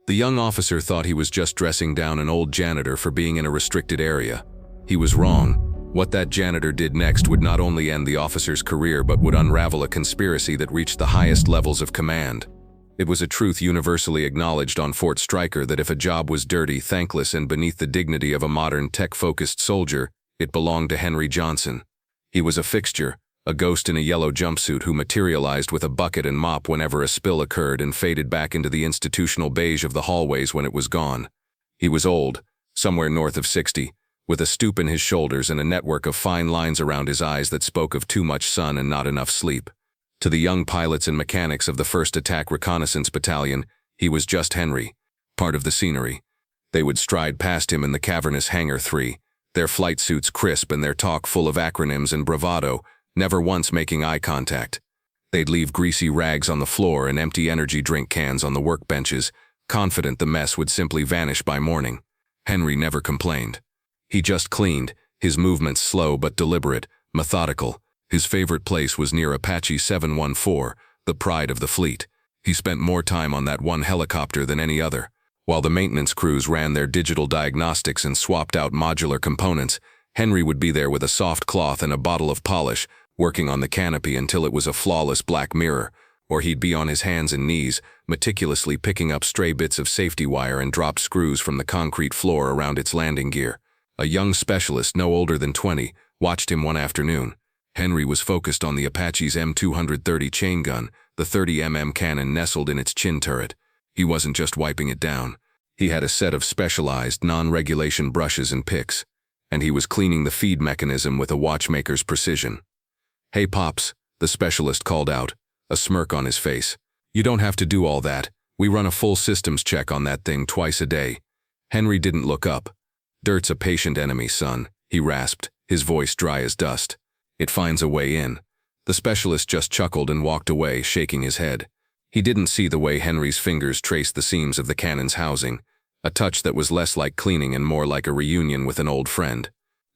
The young officer thought he was just dressing down an old janitor for being in a restricted area. He was wrong. What that janitor did next would not only end the officer's career but would unravel a conspiracy that reached the highest levels of command. It was a truth universally acknowledged on Fort Stryker that if a job was dirty, thankless, and beneath the dignity of a modern, tech-focused soldier, it belonged to Henry Johnson. He was a fixture, a ghost in a yellow jumpsuit who materialized with a bucket and mop whenever a spill occurred and faded back into the institutional beige of the hallways when it was gone. He was old, somewhere north of 60, with a stoop in his shoulders and a network of fine lines around his eyes that spoke of too much sun and not enough sleep. To the young pilots and mechanics of the 1st Attack Reconnaissance Battalion, he was just Henry, part of the scenery. They would stride past him in the cavernous Hangar 3, their flight suits crisp and their talk full of acronyms and bravado, never once making eye contact. They'd leave greasy rags on the floor and empty energy drink cans on the workbenches, confident the mess would simply vanish by morning. Henry never complained. He just cleaned, his movements slow but deliberate, methodical. His favorite place was near Apache 714, the pride of the fleet. He spent more time on that one helicopter than any other. While the maintenance crews ran their digital diagnostics and swapped out modular components, Henry would be there with a soft cloth and a bottle of polish, working on the canopy until it was a flawless black mirror, or he'd be on his hands and knees, meticulously picking up stray bits of safety wire and dropped screws from the concrete floor around its landing gear. A young specialist no older than 20 watched him one afternoon. Henry was focused on the Apache's M230 chain gun, the 30mm cannon nestled in its chin turret. He wasn't just wiping it down. He had a set of specialized, non-regulation brushes and picks, and he was cleaning the feed mechanism with a watchmaker's precision. "Hey, Pops," the specialist called out, a smirk on his face. "You don't have to do all that. We run a full systems check on that thing twice a day." Henry didn't look up. "Dirt's a patient enemy, son," he rasped, his voice dry as dust. "It finds a way in." The specialist just chuckled and walked away, shaking his head. He didn't see the way Henry's fingers traced the seams of the cannon's housing, a touch that was less like cleaning and more like a reunion with an old friend.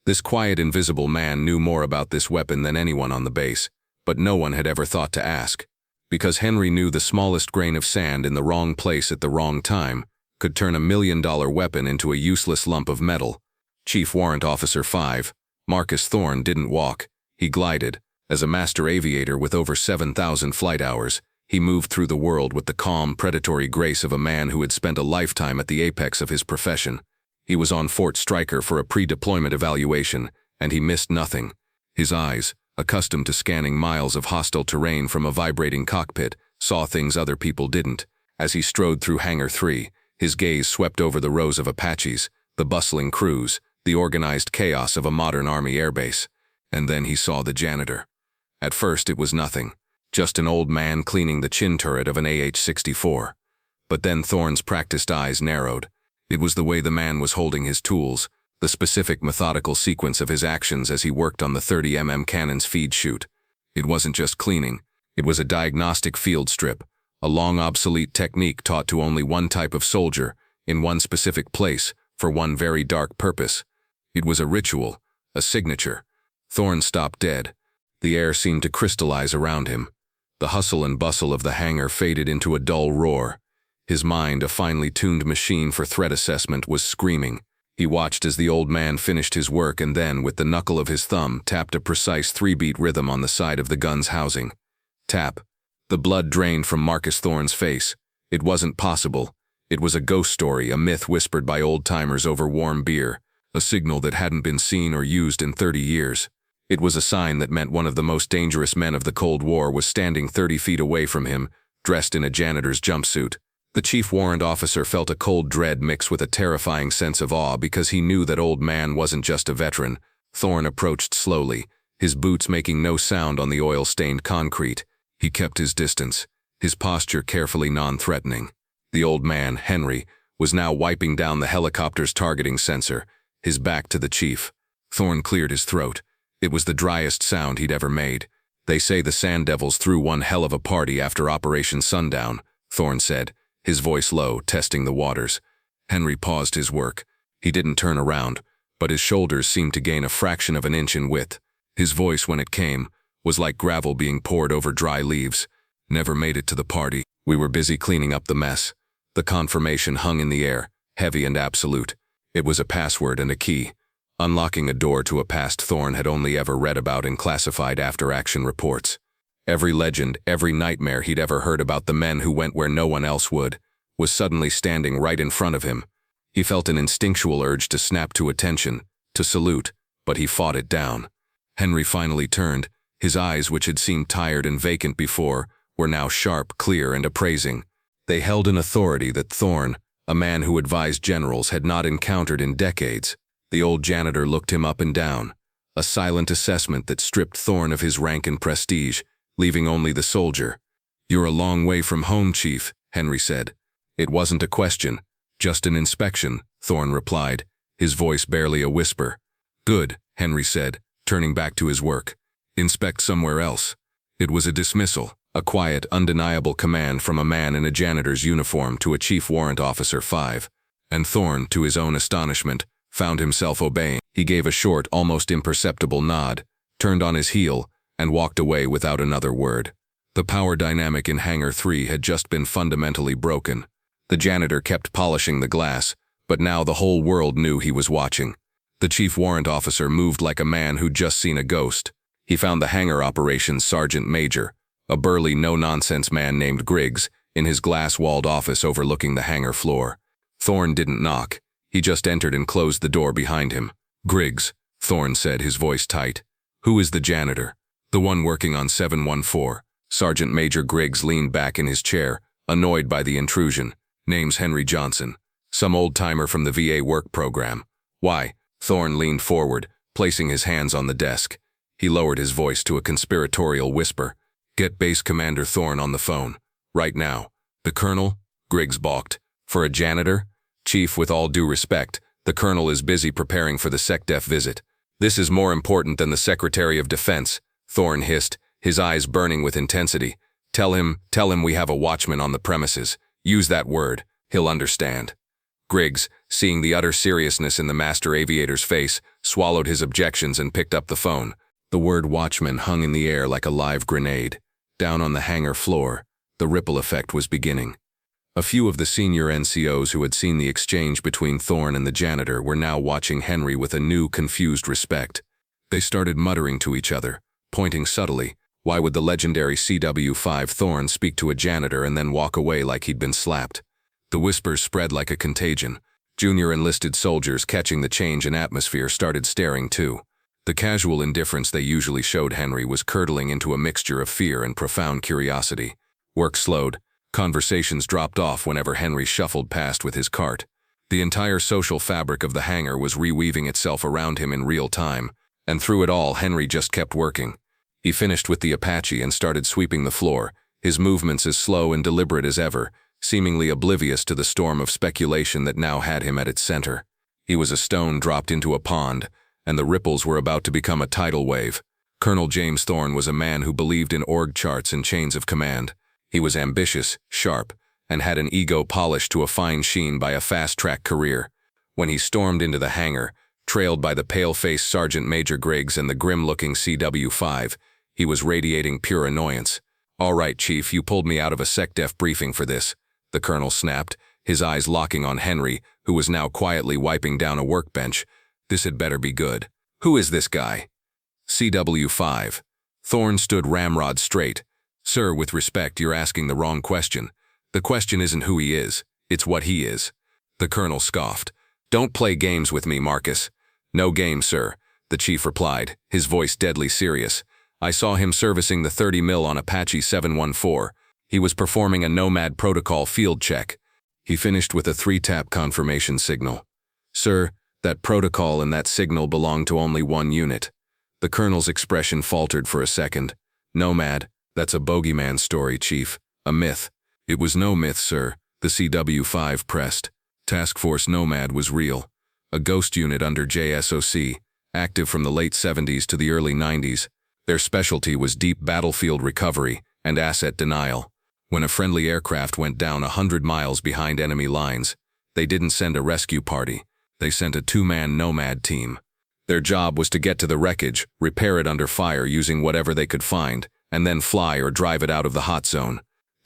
This quiet, invisible man knew more about this weapon than anyone on the base, but no one had ever thought to ask. Because Henry knew the smallest grain of sand in the wrong place at the wrong time could turn a $1 million weapon into a useless lump of metal. Chief Warrant Officer 5, Marcus Thorne, didn't walk. He glided. As a master aviator with over 7,000 flight hours, he moved through the world with the calm, predatory grace of a man who had spent a lifetime at the apex of his profession. He was on Fort Stryker for a pre-deployment evaluation, and he missed nothing. His eyes, accustomed to scanning miles of hostile terrain from a vibrating cockpit, saw things other people didn't. As he strode through Hangar 3, his gaze swept over the rows of Apaches, the bustling crews, the organized chaos of a modern Army airbase. And then he saw the janitor. At first it was nothing, just an old man cleaning the chin turret of an AH-64. But then Thorne's practiced eyes narrowed. It was the way the man was holding his tools, the specific methodical sequence of his actions as he worked on the 30mm cannon's feed chute. It wasn't just cleaning, it was a diagnostic field strip, a long obsolete technique taught to only one type of soldier, in one specific place, for one very dark purpose. It was a ritual, a signature. Thorne stopped dead. The air seemed to crystallize around him. The hustle and bustle of the hangar faded into a dull roar. His mind, a finely tuned machine for threat assessment, was screaming. He watched as the old man finished his work and then, with the knuckle of his thumb, tapped a precise 3-beat rhythm on the side of the gun's housing. Tap. The blood drained from Marcus Thorne's face. It wasn't possible. It was a ghost story, a myth whispered by old-timers over warm beer, a signal that hadn't been seen or used in 30 years. It was a sign that meant one of the most dangerous men of the Cold War was standing 30 feet away from him, dressed in a janitor's jumpsuit. The chief warrant officer felt a cold dread mix with a terrifying sense of awe because he knew that old man wasn't just a veteran. Thorne approached slowly, his boots making no sound on the oil-stained concrete. He kept his distance, his posture carefully non-threatening. The old man, Henry, was now wiping down the helicopter's targeting sensor, his back to the chief. Thorne cleared his throat. It was the driest sound he'd ever made. "They say the Sand Devils threw one hell of a party after Operation Sundown," Thorne said, his voice low, testing the waters. Henry paused his work. He didn't turn around, but his shoulders seemed to gain a fraction of an inch in width. His voice, when it came, was like gravel being poured over dry leaves. "Never made it to the party. We were busy cleaning up the mess. The confirmation hung in the air, heavy and absolute. It was a password and a key, unlocking a door to a past Thorn had only ever read about in classified after-action reports. Every legend, every nightmare he'd ever heard about the men who went where no one else would, was suddenly standing right in front of him. He felt an instinctual urge to snap to attention, to salute, but he fought it down. Henry finally turned. His eyes, which had seemed tired and vacant before, were now sharp, clear, and appraising. They held an authority that Thorn, a man who advised generals, had not encountered in decades. The old janitor looked him up and down, a silent assessment that stripped Thorn of his rank and prestige, leaving only the soldier. "You're a long way from home, Chief," Henry said. "It wasn't a question, just an inspection," Thorn replied, his voice barely a whisper. "Good," Henry said, turning back to his work. "Inspect somewhere else." It was a dismissal, a quiet, undeniable command from a man in a janitor's uniform to a chief warrant officer 5. And Thorn, to his own astonishment, found himself obeying. He gave a short, almost imperceptible nod, turned on his heel, and walked away without another word. The power dynamic in Hangar 3 had just been fundamentally broken. The janitor kept polishing the glass, but now the whole world knew he was watching. The chief warrant officer moved like a man who'd just seen a ghost. He found the hangar operations sergeant major, a burly, no-nonsense man named Griggs, in his glass-walled office overlooking the hangar floor. Thorn didn't knock. He just entered and closed the door behind him. "Griggs," Thorn said, his voice tight. "Who is the janitor?" "The one working on 714. Sergeant Major Griggs leaned back in his chair, annoyed by the intrusion. "Name's Henry Johnson. Some old-timer from the VA work program." "Why?" Thorn leaned forward, placing his hands on the desk. He lowered his voice to a conspiratorial whisper. "Get Base Commander Thorn on the phone. Right now." "The Colonel?" Griggs balked. "For a janitor?" "Chief, with all due respect, the Colonel is busy preparing for the SecDef visit." "This is more important than the Secretary of Defense," Thorn hissed, his eyes burning with intensity. Tell him we have a watchman on the premises. Use that word. He'll understand." Griggs, seeing the utter seriousness in the master aviator's face, swallowed his objections and picked up the phone. The word watchman hung in the air like a live grenade. Down on the hangar floor, the ripple effect was beginning. A few of the senior NCOs who had seen the exchange between Thorn and the janitor were now watching Henry with a new, confused respect. They started muttering to each other, pointing subtly. Why would the legendary CW5 Thorn speak to a janitor and then walk away like he'd been slapped? The whispers spread like a contagion. Junior enlisted soldiers, catching the change in atmosphere, started staring too. The casual indifference they usually showed Henry was curdling into a mixture of fear and profound curiosity. Work slowed. Conversations dropped off whenever Henry shuffled past with his cart. The entire social fabric of the hangar was reweaving itself around him in real time, and through it all Henry just kept working. He finished with the Apache and started sweeping the floor, his movements as slow and deliberate as ever, seemingly oblivious to the storm of speculation that now had him at its center. He was a stone dropped into a pond, and the ripples were about to become a tidal wave. Colonel James Thorn was a man who believed in org charts and chains of command. He was ambitious, sharp, and had an ego polished to a fine sheen by a fast-track career. When he stormed into the hangar, trailed by the pale-faced Sergeant Major Griggs and the grim-looking CW5, he was radiating pure annoyance. "All right, Chief, you pulled me out of a SecDef briefing for this," the colonel snapped, his eyes locking on Henry, who was now quietly wiping down a workbench. "This had better be good. Who is this guy?" "CW5. Thorn stood ramrod straight. "Sir, with respect, you're asking the wrong question. The question isn't who he is, it's what he is." The colonel scoffed. "Don't play games with me, Marcus." "No game, sir," the chief replied, his voice deadly serious. "I saw him servicing the 30 mil on Apache 714. He was performing a Nomad protocol field check." He finished with a 3-tap confirmation signal. "Sir, that protocol and that signal belong to only one unit." The colonel's expression faltered for a second. "Nomad, that's a bogeyman story, Chief. A myth." "It was no myth, sir," the CW5 pressed. Task Force Nomad was real. A ghost unit under JSOC, active from the late 70s to the early 90s. Their specialty was deep battlefield recovery and asset denial. When a friendly aircraft went down 100 miles behind enemy lines, they didn't send a rescue party. They sent a 2-man Nomad team. Their job was to get to the wreckage, repair it under fire using whatever they could find, and then fly or drive it out of the hot zone.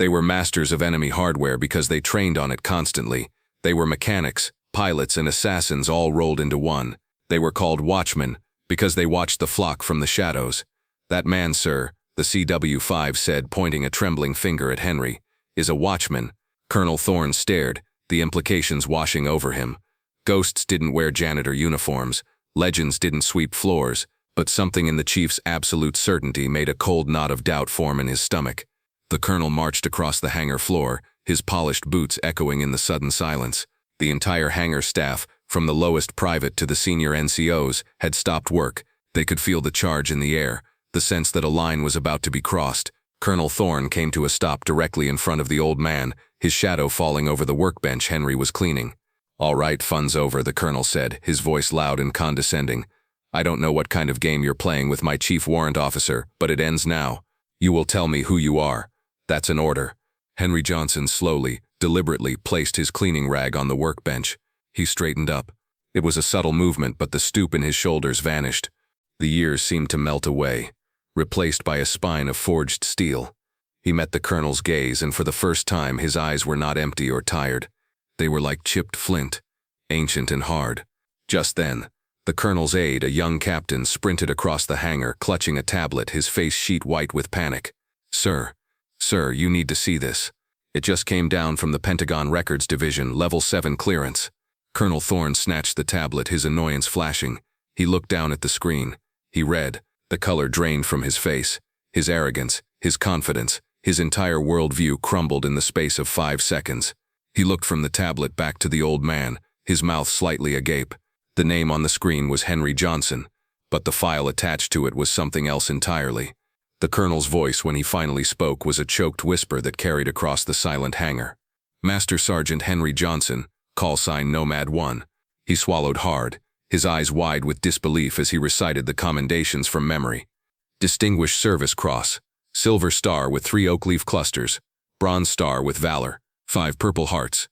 They were masters of enemy hardware because they trained on it constantly. They were mechanics, pilots, and assassins all rolled into one. They were called watchmen because they watched the flock from the shadows. That man, sir, the CW5 said, pointing a trembling finger at Henry, is a watchman. Colonel Thorne stared, the implications washing over him. Ghosts didn't wear janitor uniforms, legends didn't sweep floors, but something in the chief's absolute certainty made a cold knot of doubt form in his stomach. The colonel marched across the hangar floor, his polished boots echoing in the sudden silence. The entire hangar staff, from the lowest private to the senior NCOs, had stopped work. They could feel the charge in the air, the sense that a line was about to be crossed. Colonel Thorne came to a stop directly in front of the old man, his shadow falling over the workbench Henry was cleaning. "All right, fun's over," the colonel said, his voice loud and condescending. "I don't know what kind of game you're playing with my chief warrant officer, but it ends now. You will tell me who you are. That's an order." Henry Johnson slowly, deliberately placed his cleaning rag on the workbench. He straightened up. It was a subtle movement, but the stoop in his shoulders vanished. The years seemed to melt away, replaced by a spine of forged steel. He met the colonel's gaze, and for the first time his eyes were not empty or tired. They were like chipped flint, ancient and hard. Just then, the colonel's aide, a young captain, sprinted across the hangar, clutching a tablet, his face sheet white with panic. Sir, you need to see this. It just came down from the Pentagon Records Division, Level 7 clearance." Colonel Thorne snatched the tablet, his annoyance flashing. He looked down at the screen. He read. The color drained from his face. His arrogance, his confidence, his entire worldview crumbled in the space of 5 seconds. He looked from the tablet back to the old man, his mouth slightly agape. The name on the screen was Henry Johnson, but the file attached to it was something else entirely. The colonel's voice, when he finally spoke, was a choked whisper that carried across the silent hangar. "Master Sergeant Henry Johnson, call sign Nomad 1. He swallowed hard, his eyes wide with disbelief as he recited the commendations from memory. Distinguished Service Cross, Silver Star with 3 oak leaf clusters, Bronze Star with Valor, 5 Purple Hearts.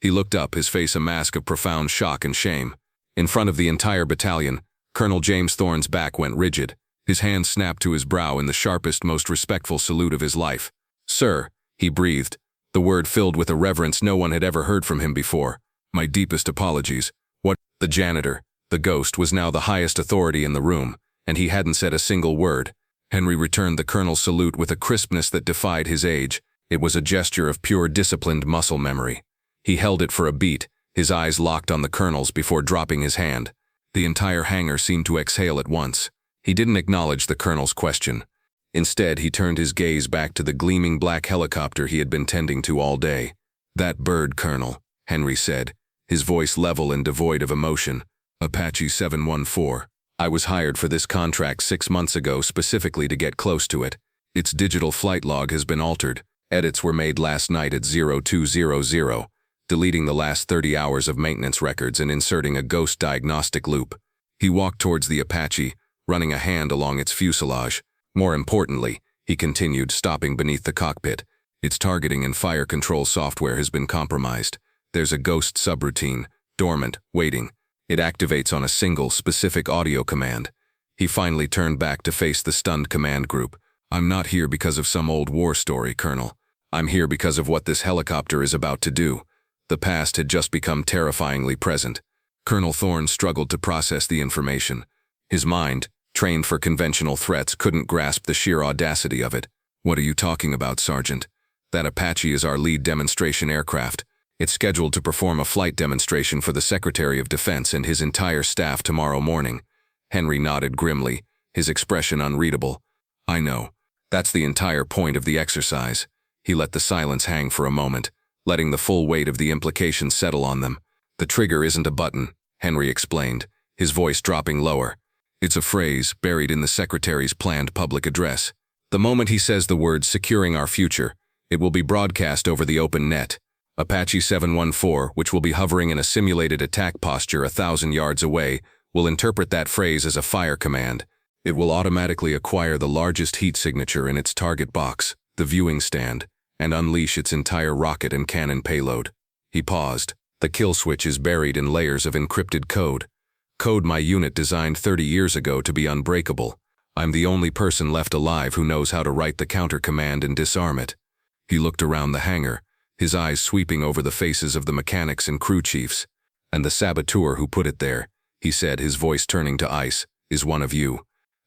He looked up, his face a mask of profound shock and shame. In front of the entire battalion, Colonel James Thorne's back went rigid. His hand snapped to his brow in the sharpest, most respectful salute of his life. "Sir," he breathed, the word filled with a reverence no one had ever heard from him before. "My deepest apologies." What? The janitor, the ghost, was now the highest authority in the room, and he hadn't said a single word. Henry returned the colonel's salute with a crispness that defied his age. It was a gesture of pure disciplined muscle memory. He held it for a beat, his eyes locked on the colonel's before dropping his hand. The entire hangar seemed to exhale at once. He didn't acknowledge the colonel's question. Instead, he turned his gaze back to the gleaming black helicopter he had been tending to all day. "That bird, Colonel," Henry said, his voice level and devoid of emotion. "Apache 714. I was hired for this contract 6 months ago specifically to get close to it. Its digital flight log has been altered. Edits were made last night at 0200, deleting the last 30 hours of maintenance records and inserting a ghost diagnostic loop." He walked towards the Apache, running a hand along its fuselage. "More importantly," he continued, stopping beneath the cockpit, "its targeting and fire control software has been compromised. There's a ghost subroutine, dormant, waiting. It activates on a single, specific audio command." He finally turned back to face the stunned command group. "I'm not here because of some old war story, Colonel. I'm here because of what this helicopter is about to do." The past had just become terrifyingly present. Colonel Thorne struggled to process the information. His mind, trained for conventional threats, couldn't grasp the sheer audacity of it. "What are you talking about, Sergeant? That Apache is our lead demonstration aircraft. It's scheduled to perform a flight demonstration for the Secretary of Defense and his entire staff tomorrow morning." Henry nodded grimly, his expression unreadable. "I know. That's the entire point of the exercise." He let the silence hang for a moment, letting the full weight of the implications settle on them. "The trigger isn't a button," Henry explained, his voice dropping lower. "It's a phrase buried in the Secretary's planned public address. The moment he says the words 'securing our future,' it will be broadcast over the open net. Apache 714, which will be hovering in a simulated attack posture 1,000 yards away, will interpret that phrase as a fire command. It will automatically acquire the largest heat signature in its target box, the viewing stand, and unleash its entire rocket and cannon payload." He paused. "The kill switch is buried in layers of encrypted code. Code my unit designed 30 years ago to be unbreakable. I'm the only person left alive who knows how to write the counter command and disarm it." He looked around the hangar, his eyes sweeping over the faces of the mechanics and crew chiefs. "And the saboteur who put it there," he said, his voice turning to ice, "is one of you."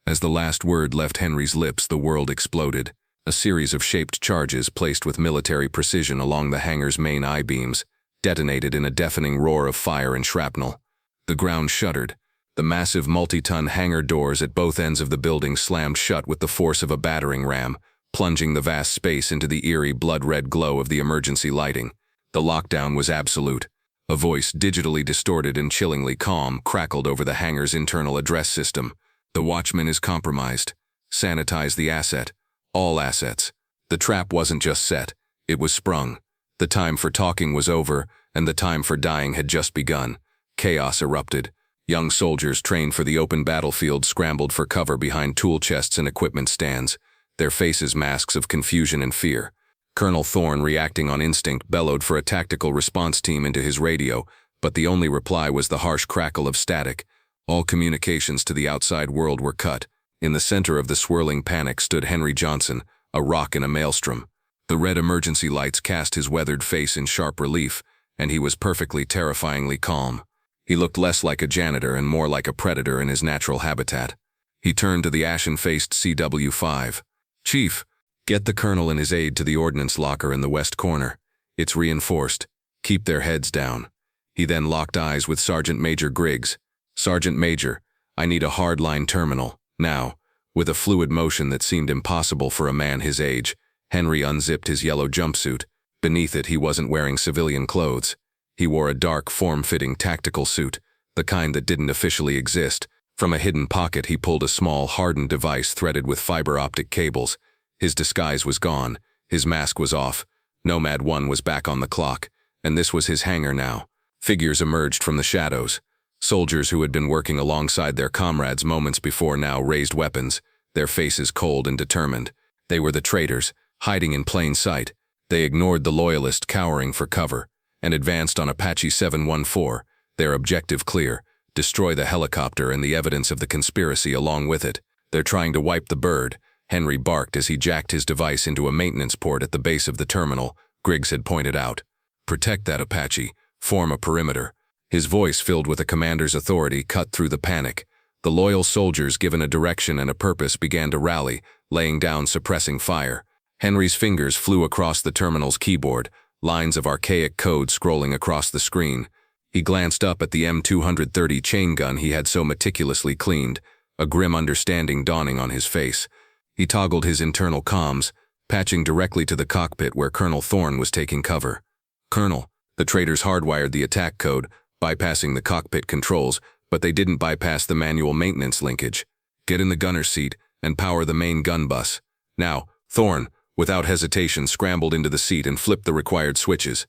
As the last word left Henry's lips, the world exploded. A series of shaped charges placed with military precision along the hangar's main I-beams detonated in a deafening roar of fire and shrapnel. The ground shuddered. The massive multi-ton hangar doors at both ends of the building slammed shut with the force of a battering ram, plunging the vast space into the eerie blood-red glow of the emergency lighting. The lockdown was absolute. A voice, digitally distorted and chillingly calm, crackled over the hangar's internal address system. "The watchman is compromised. Sanitize the asset. All assets." The trap wasn't just set, it was sprung. The time for talking was over, and the time for dying had just begun. Chaos erupted. Young soldiers trained for the open battlefield scrambled for cover behind tool chests and equipment stands, their faces masks of confusion and fear. Colonel Thorne, reacting on instinct, bellowed for a tactical response team into his radio, but the only reply was the harsh crackle of static. All communications to the outside world were cut. In the center of the swirling panic stood Henry Johnson, a rock in a maelstrom. The red emergency lights cast his weathered face in sharp relief, and he was perfectly terrifyingly calm. He looked less like a janitor and more like a predator in his natural habitat. He turned to the ashen-faced CW5. "Chief, get the colonel and his aide to the ordnance locker in the west corner. It's reinforced. Keep their heads down." He then locked eyes with Sergeant Major Griggs. "Sergeant Major, I need a hardline terminal, now." With a fluid motion that seemed impossible for a man his age, Henry unzipped his yellow jumpsuit. Beneath it, he wasn't wearing civilian clothes. He wore a dark, form-fitting tactical suit, the kind that didn't officially exist. From a hidden pocket, he pulled a small, hardened device threaded with fiber-optic cables. His disguise was gone. His mask was off. Nomad 1 was back on the clock, and this was his hangar now. Figures emerged from the shadows. Soldiers who had been working alongside their comrades moments before now raised weapons, their faces cold and determined. They were the traitors, hiding in plain sight. They ignored the loyalists cowering for cover, and advanced on Apache 714, their objective clear: destroy the helicopter and the evidence of the conspiracy along with it. "They're trying to wipe the bird," Henry barked as he jacked his device into a maintenance port at the base of the terminal, Griggs had pointed out. "Protect that Apache. Form a perimeter." His voice, filled with a commander's authority, cut through the panic. The loyal soldiers, given a direction and a purpose, began to rally, laying down suppressing fire. Henry's fingers flew across the terminal's keyboard, lines of archaic code scrolling across the screen. He glanced up at the M230 chain gun he had so meticulously cleaned, a grim understanding dawning on his face. He toggled his internal comms, patching directly to the cockpit where Colonel Thorne was taking cover. "Colonel," the traitors hardwired the attack code, bypassing the cockpit controls, but they didn't bypass the manual maintenance linkage. "Get in the gunner's seat and power the main gun bus. Now." Thorne, without hesitation, scrambled into the seat and flipped the required switches.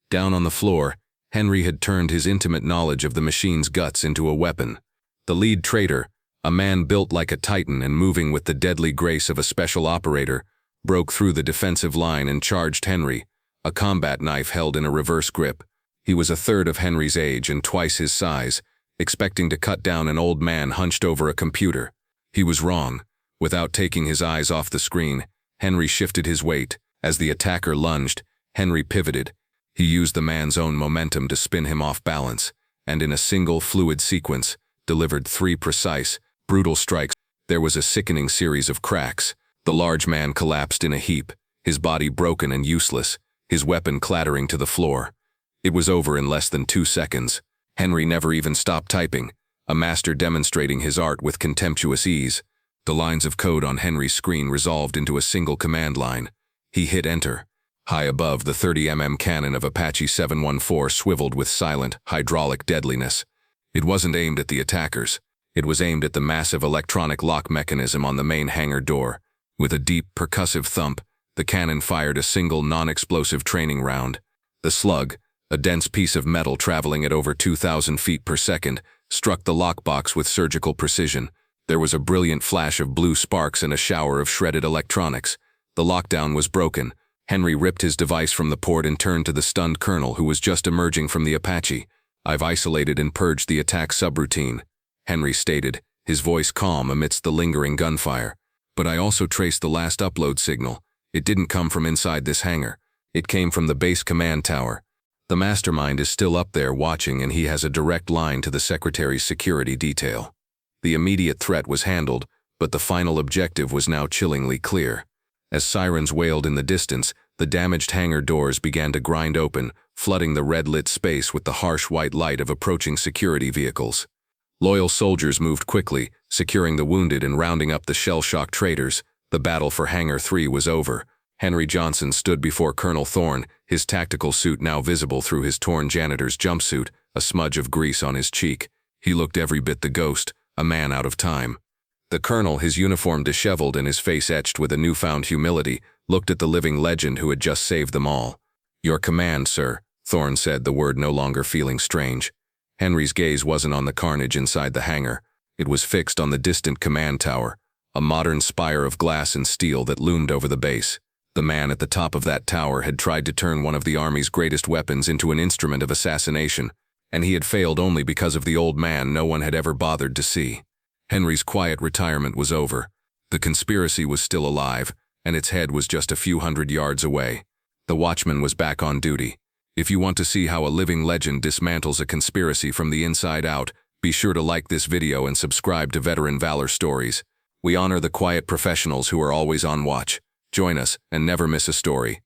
Down on the floor, Henry had turned his intimate knowledge of the machine's guts into a weapon. The lead traitor, a man built like a titan and moving with the deadly grace of a special operator, broke through the defensive line and charged Henry, a combat knife held in a reverse grip. He was a third of Henry's age and twice his size, expecting to cut down an old man hunched over a computer. He was wrong. Without taking his eyes off the screen, Henry shifted his weight. As the attacker lunged, Henry pivoted. He used the man's own momentum to spin him off balance, and in a single fluid sequence, delivered 3 precise, brutal strikes. There was a sickening series of cracks. The large man collapsed in a heap, his body broken and useless, his weapon clattering to the floor. It was over in less than 2 seconds. Henry never even stopped typing, a master demonstrating his art with contemptuous ease. The lines of code on Henry's screen resolved into a single command line. He hit enter. High above, the 30mm cannon of Apache 714 swiveled with silent, hydraulic deadliness. It wasn't aimed at the attackers. It was aimed at the massive electronic lock mechanism on the main hangar door. With a deep, percussive thump, the cannon fired a single non-explosive training round. The slug, a dense piece of metal traveling at over 2,000 feet per second, struck the lockbox with surgical precision. There was a brilliant flash of blue sparks and a shower of shredded electronics. The lockdown was broken. Henry ripped his device from the port and turned to the stunned colonel who was just emerging from the Apache. "I've isolated and purged the attack subroutine," Henry stated, his voice calm amidst the lingering gunfire. "But I also traced the last upload signal. It didn't come from inside this hangar. It came from the base command tower. The mastermind is still up there watching, and he has a direct line to the Secretary's security detail. The immediate threat was handled, but the final objective was now chillingly clear. As sirens wailed in the distance, the damaged hangar doors began to grind open, flooding the red-lit space with the harsh white light of approaching security vehicles. Loyal soldiers moved quickly, securing the wounded and rounding up the shell-shocked traitors. The battle for Hangar 3 was over. Henry Johnson stood before Colonel Thorne, his tactical suit now visible through his torn janitor's jumpsuit, a smudge of grease on his cheek. He looked every bit the ghost, a man out of time. The colonel, his uniform disheveled and his face etched with a newfound humility, looked at the living legend who had just saved them all. "Your command, sir," Thorne said, the word no longer feeling strange. Henry's gaze wasn't on the carnage inside the hangar. It was fixed on the distant command tower, a modern spire of glass and steel that loomed over the base. The man at the top of that tower had tried to turn one of the Army's greatest weapons into an instrument of assassination, and he had failed only because of the old man no one had ever bothered to see. Henry's quiet retirement was over. The conspiracy was still alive, and its head was just a few hundred yards away. The watchman was back on duty. If you want to see how a living legend dismantles a conspiracy from the inside out, be sure to like this video and subscribe to Veteran Valor Stories. We honor the quiet professionals who are always on watch. Join us and never miss a story.